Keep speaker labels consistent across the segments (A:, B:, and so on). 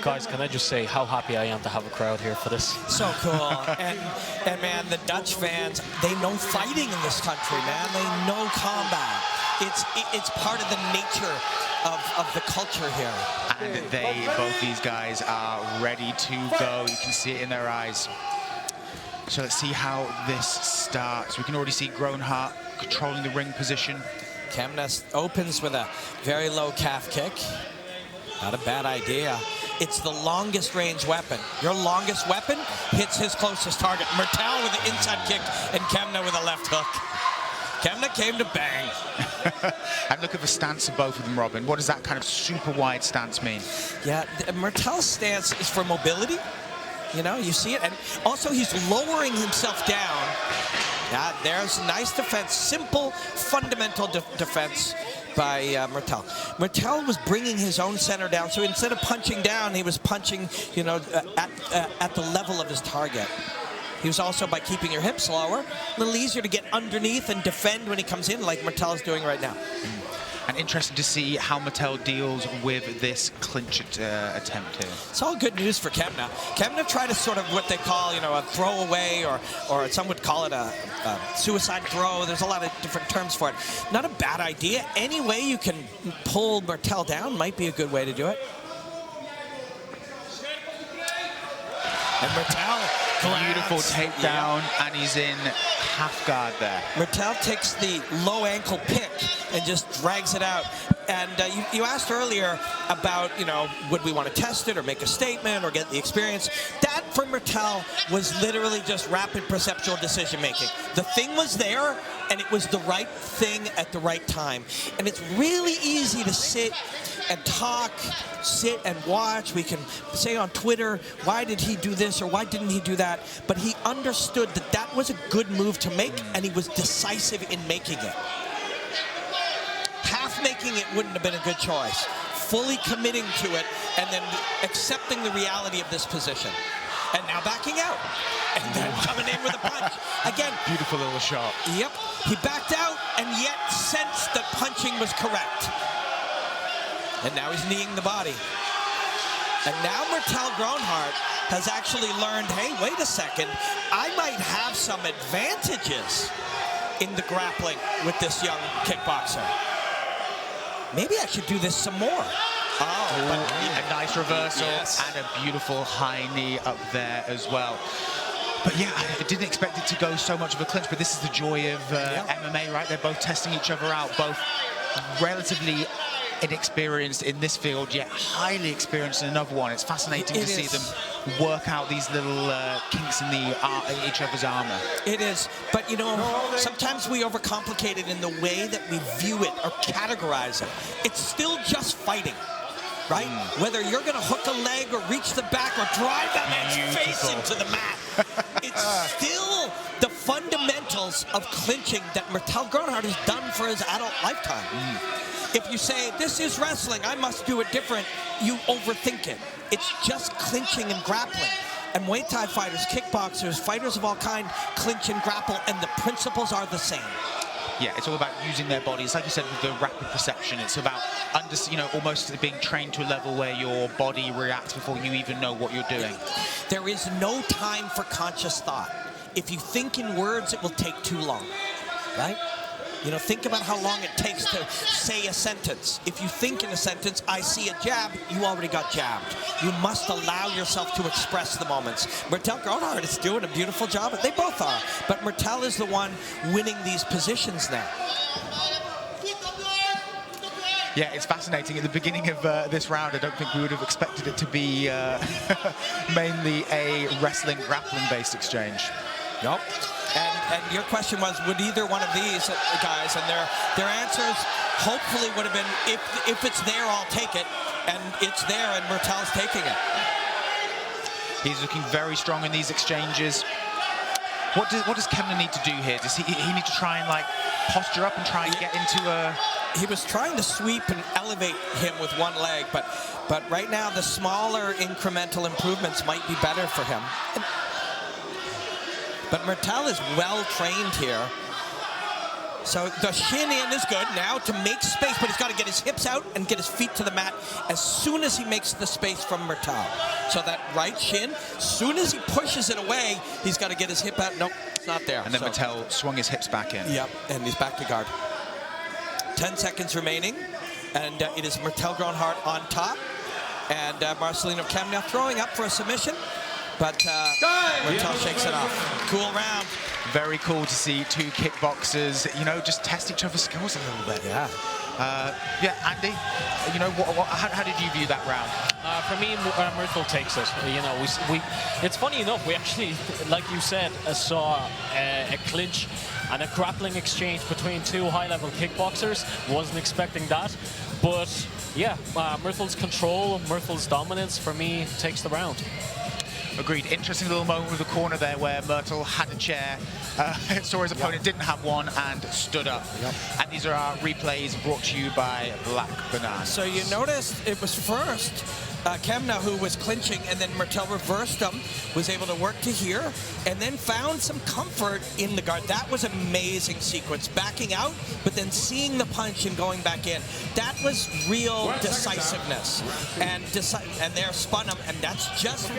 A: Guys, can I just say how happy I am to have a crowd here for this?
B: So cool. and man, the Dutch fans, they know fighting in this country, man. They know combat. It's part of the nature of the culture here.
C: And both these guys are ready to go. You can see it in their eyes. So let's see how this starts. We can already see Groenhart controlling the ring position.
B: Kemna opens with a very low calf kick. Not a bad idea. It's the longest range weapon. Your longest weapon hits his closest target. Murthel with an inside kick and Kemna with a left hook. Kemna came to bang.
C: And look at the stance of both of them, Robin. What does that kind of super wide stance mean?
B: Yeah, Murthel's stance is for mobility. You know, you see it. And also he's lowering himself down. Yeah, there's nice defense. Simple, fundamental defense by Murthel. Murthel was bringing his own center down. So instead of punching down, he was punching, you know, at the level of his target. He was also, by keeping your hips lower, a little easier to get underneath and defend when he comes in, like Murthel's doing right now.
C: And interesting to see how Murthel deals with this clinch attempt here.
B: It's all good news for Kemna. Kemna tried to sort of what they call, you know, a throwaway, or some would call it a suicide throw. There's a lot of different terms for it. Not a bad idea. Any way you can pull Murthel down might be a good way to do it. And Murthel,
C: beautiful takedown, and he's in half guard there.
B: Murthel takes the low ankle pick and just drags it out. And you asked earlier about, you know, would we want to test it or make a statement or get the experience? That for Murthel was literally just rapid perceptual decision making. The thing was there, and it was the right thing at the right time. And it's really easy to sit and talk, sit and watch. We can say on Twitter, why did he do this or why didn't he do that? But he understood that that was a good move to make, and he was decisive in making it. Half making it wouldn't have been a good choice. Fully committing to it and then accepting the reality of this position. And now backing out. And then coming in with a punch. Again.
C: Beautiful little shot.
B: Yep. He backed out and yet sensed that punching was correct. And now he's kneeing the body. And now Murthel Groenhart has actually learned, hey, wait a second, I might have some advantages in the grappling with this young kickboxer. Maybe I should do this some more.
C: A nice reversal, yes. And a beautiful high knee up there as well. But yeah, I didn't expect it to go so much of a clinch, but this is the joy of MMA, right? They're both testing each other out, both relatively inexperienced in this field, yet highly experienced in another one. It's fascinating to see them work out these little kinks in each other's armor.
B: It is, but you know, sometimes we overcomplicate it in the way that we view it or categorize it. It's still just fighting, right? Whether you're going to hook a leg or reach the back or drive that man's face into the mat, it's still the fundamentals of clinching that Murthel Groenhart has done for his adult lifetime. If you say, this is wrestling, I must do it different, you overthink it. It's just clinching and grappling. And Muay Thai fighters, kickboxers, fighters of all kind, clinch and grapple, and the principles are the same.
C: Yeah, it's all about using their bodies. Like you said, with the rapid perception, it's about, almost being trained to a level where your body reacts before you even know what you're doing.
B: There is no time for conscious thought. If you think in words, it will take too long, right? You know, think about how long it takes to say a sentence. If you think in a sentence, I see a jab, you already got jabbed. You must allow yourself to express the moments. Murthel Groenhart is doing a beautiful job. They both are. But Murthel is the one winning these positions now.
C: Yeah, it's fascinating. At the beginning of this round, I don't think we would have expected it to be mainly a wrestling, grappling-based exchange.
B: Nope. And your question was, would either one of these guys, and their answers hopefully would have been, if it's there, I'll take it. And it's there, and Murthel's taking it.
C: He's looking very strong in these exchanges. What does Kemna need to do here? Does he need to try and, like, posture up and try and get into a...
B: He was trying to sweep and elevate him with one leg, but right now the smaller incremental improvements might be better for him. But Murthel is well trained here. So the shin in is good now to make space, but he's got to get his hips out and get his feet to the mat as soon as he makes the space from Murthel. So that right shin, as soon as he pushes it away, he's got to get his hip out. Nope, it's not there.
C: And then Murthel swung his hips back in.
B: Yep, and he's back to guard. 10 seconds remaining, and it is Murthel Groenhart on top, and Marcelino Kemna throwing up for a submission, but Murthel shakes it off. Cool round.
C: Very cool to see two kickboxers, you know, just test each other's skills a little bit.
B: Yeah.
C: Yeah, Andy, you know, how did you view that round?
A: For me, Murthel takes it. You know, it's funny enough, we actually, like you said, saw a clinch and a grappling exchange between two high-level kickboxers. Wasn't expecting that, but yeah, Murthel's control, Murthel's dominance, for me, takes the round.
C: Agreed. Interesting little moment with the corner there where Murthel had a chair, saw his opponent didn't have one, and stood up.
B: Yep.
C: And these are our replays brought to you by Black Banana.
B: So you noticed it was first Kemna who was clinching, and then Murthel reversed him, was able to work to here, and then found some comfort in the guard. That was an amazing sequence. Backing out, but then seeing the punch and going back in. That was real decisiveness. And there spun him, and that's just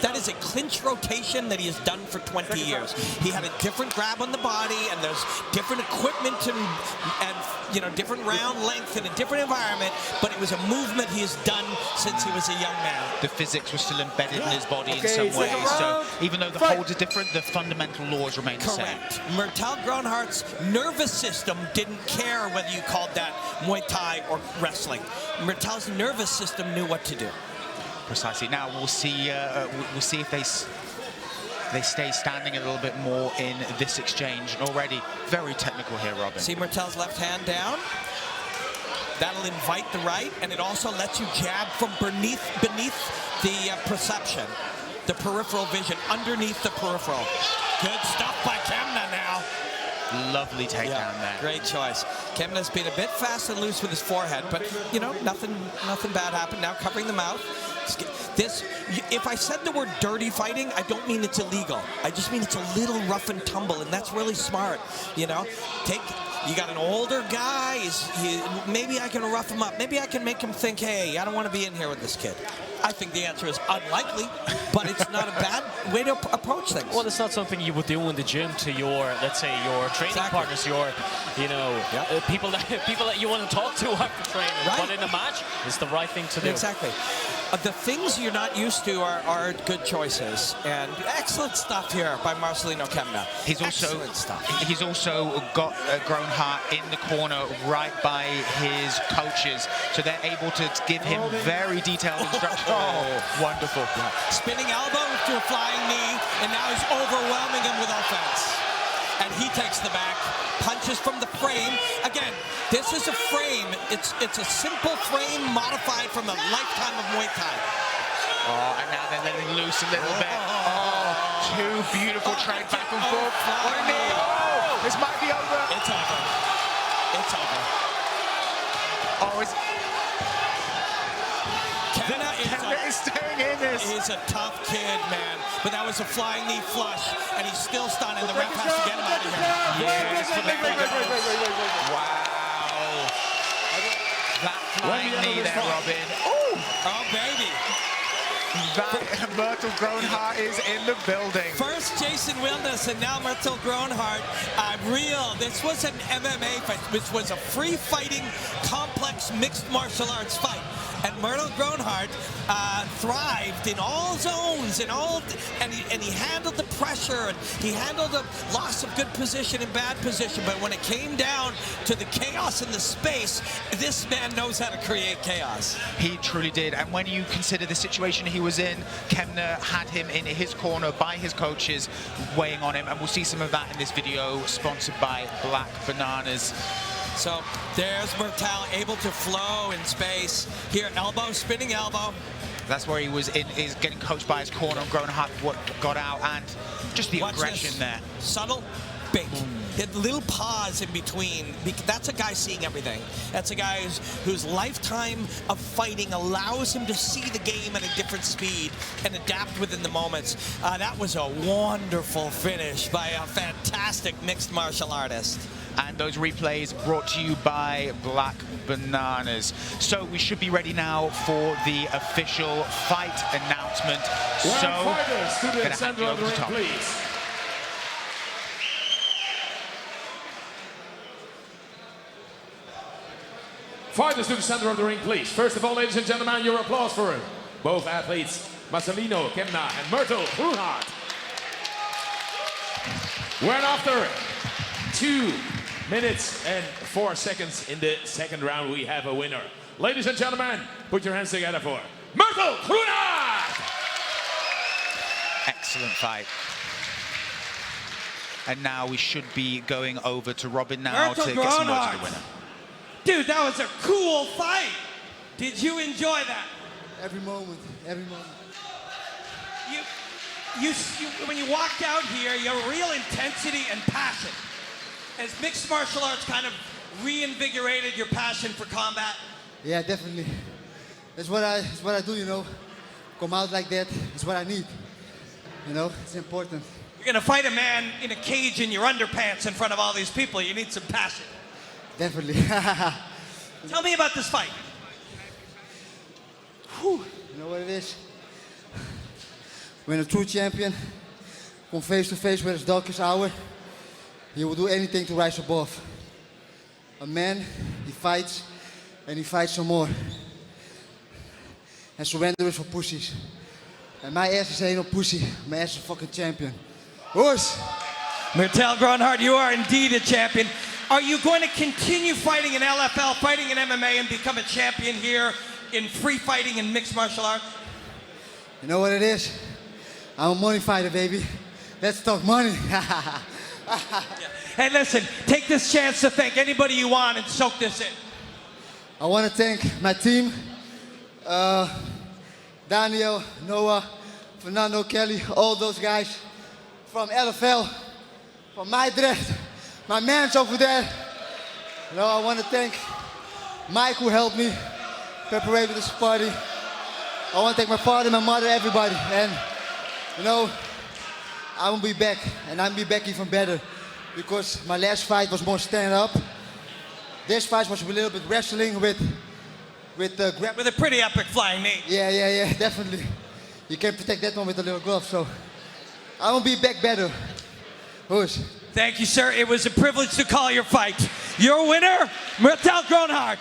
B: that is a clinch rotation that he has done for 20 years. He had a different grab on the body, and there's different equipment and you know, different round length in a different environment, but it was a movement he has done since he was a young man.
C: The physics were still embedded in his body in some ways, so even though the holds are different, the fundamental laws remain the same.
B: Correct. Murthel Groenhart's nervous system didn't care whether you called that Muay Thai or wrestling. Murthel's nervous system knew what to do.
C: Precisely. Now we'll see if they stay standing a little bit more in this exchange. And already very technical here, Robin.
B: See Murthel's left hand down. That'll invite the right, and it also lets you jab from beneath the perception, the peripheral vision, underneath the peripheral. Good stuff by Kemna now.
C: Lovely takedown there.
B: Great choice. Kemna's been a bit fast and loose with his forehead, but you know, nothing bad happened. Now covering the mouth. If I said the word dirty fighting, I don't mean it's illegal. I just mean it's a little rough and tumble, and that's really smart. You know, you got an older guy. Maybe I can rough him up. Maybe I can make him think, hey, I don't want to be in here with this kid. I think the answer is unlikely, but it's not a bad way to approach things.
A: Well, it's not something you would do in the gym to your, let's say, your training partners, your, you know, people that you want to talk to after training. Right. But in a match, it's the right thing to do.
B: Exactly. The things you're not used to are good choices, and excellent stuff here by Marcelino Kemna. He's
C: also got Groenhart in the corner right by his coaches, so they're able to give him very detailed instructions. Oh, wonderful.
B: Yeah. Spinning elbow to a flying knee, and now he's overwhelming him with offense. And he takes the back, punches from the frame. Again, this is a frame. It's a simple frame modified from a lifetime of Muay Thai.
C: Oh, and now they're letting loose a little bit. Oh, two beautiful trade back and forth. What a knee. Oh, this might be over.
B: It's over. It's over.
C: Oh, it's... Kemna is staying in this.
B: He's a tough kid, man. But that was a flying knee flush, and he's still stunned, and the ref has to get him out of here.
C: Yes, for the wow. That flying knee there, Robin.
B: Oh, baby.
C: Murthel Groenhart is in the building.
B: First Jason Wilderness, and now Murthel Groenhart. This was an MMA fight, which was a free fighting, complex mixed martial arts fight. And Murthel Groenhart thrived in all zones, and he handled the pressure, and he handled the loss of good position and bad position. But when it came down to the chaos in the space, this man knows how to create chaos.
C: He truly did. And when you consider the situation he was in, Kemna had him in his corner by his coaches, weighing on him. And we'll see some of that in this video, sponsored by Black Bananas.
B: So there's Murthel able to flow in space. Here, elbow, spinning elbow.
C: That's where he was is getting coached by his corner. Groenhart got out, and just the aggression there.
B: Subtle, big. Hit little pause in between. That's a guy seeing everything. That's a guy whose lifetime of fighting allows him to see the game at a different speed and adapt within the moments. That was a wonderful finish by a fantastic mixed martial artist.
C: And those replays brought to you by Black Bananas. So we should be ready now for the official fight announcement. So,
D: fighters to the
C: gonna hand
D: center
C: you
D: of the
C: over to
D: ring,
C: Tom.
D: please. Fighters to the center of the ring, please. First of all, ladies and gentlemen, your applause for both athletes, Marcelino Kemna and Murthel Groenhart. When after 2 minutes and 4 seconds in the second round, we have a winner. Ladies and gentlemen, put your hands together for Murthel Groenhart!
C: Excellent fight. And now we should be going over to Robin now
B: Murthel
C: to get some words of the
B: Groenhart.
C: winner.
B: Dude, that was a cool fight. Did you enjoy that?
E: Every moment, every moment.
B: When you walked out here, you have real intensity and passion. Has mixed martial arts kind of reinvigorated your passion for combat?
E: Yeah, definitely. That's what I do, you know. Come out like that, it's what I need. You know, it's important.
B: You're gonna fight a man in a cage in your underpants in front of all these people. You need some passion.
E: Definitely.
B: Tell me about this fight.
E: Whew. You know what it is? When a true champion comes face to face with his darkest hour, he will do anything to rise above. A man, he fights, and he fights some more. And surrender is for pussies. And my ass is ain't no pussy. My ass is a fucking champion. Horse!
B: Murthel Groenhart, you are indeed a champion. Are you going to continue fighting in LFL, fighting in MMA, and become a champion here in free fighting and mixed martial arts?
E: You know what it is? I'm a money fighter, baby. Let's talk money.
B: Hey, listen, take this chance to thank anybody you want and soak this in.
E: I want to thank my team, Daniel, Noah, Fernando, Kelly, all those guys from LFL, from Madrid, my man's over there. You know, I want to thank Mike who helped me prepare this party. I want to thank my father, my mother, everybody. And, you know, I will be back, and I'll be back even better because my last fight was more stand-up. This fight was a little bit wrestling with grab.
B: With a pretty epic flying knee.
E: Yeah, definitely. You can protect that one with a little glove, so I will be back better. Who's?
B: Thank you, sir. It was a privilege to call your fight. Your winner, Murthel Groenhart.